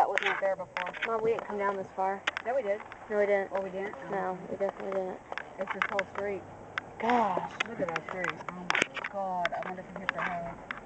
lot was not there before. Mom, we didn't come down this far. Yeah, we did. No, we didn't. Oh, we didn't? No, we definitely didn't. It's this whole street. Gosh. Look at that street. Oh my God. I wonder if we hit the house.